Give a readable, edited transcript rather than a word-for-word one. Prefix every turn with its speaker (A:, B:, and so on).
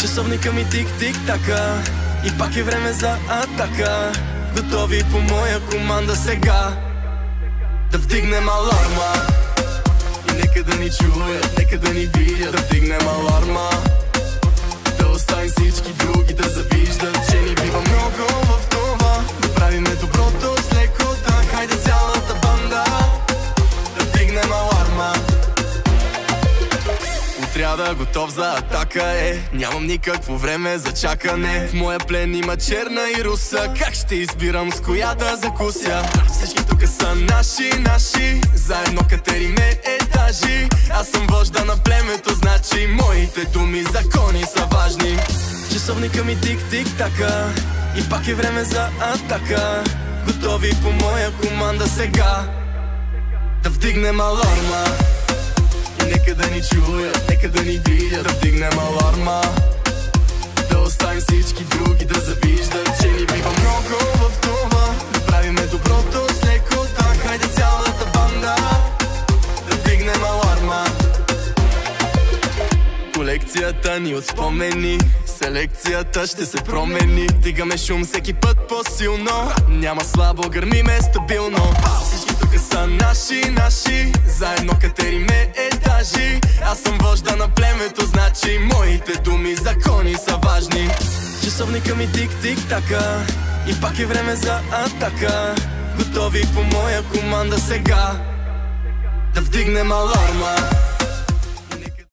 A: Часовника ми тик-тик-така и пак е време за атака. Готови по моя команда сега да вдигнем аларма. И нека да ни чуят, нека да ни видят. Да вдигнем аларма, да оставим всички други да завиждат, че ни бива много в това да правиме доброто с лекота. Хайде цялата банда да вдигнем аларма. Отряда готов за атака е, нямам никакво време за чакане. В моя плен има черна и руса, как ще избирам с коя да закуся? Всички тук са наши, заедно катериме етажи. Аз съм вожда на племето, значи моите думи закони са важни. Часовника ми тик-тик-така и пак е време за атака. Готови по моя команда сега да вдигнем аларма. И нека да ни чуят, нека да ни видят. Да вдигнем аларма, да оставим всички други да завиждат, че ни бива много в това да правиме доброто с лекота. Хайде цялата банда да вдигнем аларма. Колекцията ни от спомени, селекцията ще се промени. Дигаме шум всеки път по-силно, няма слабо, гърмиме стабилно. Всички тук са наши, заедно катериме етажи. Аз съм вожда на племето, значи моите думи закони са важни. Часовника ми тик-тик-така и пак е време за атака. Готови по моя команда сега да вдигнем аларма.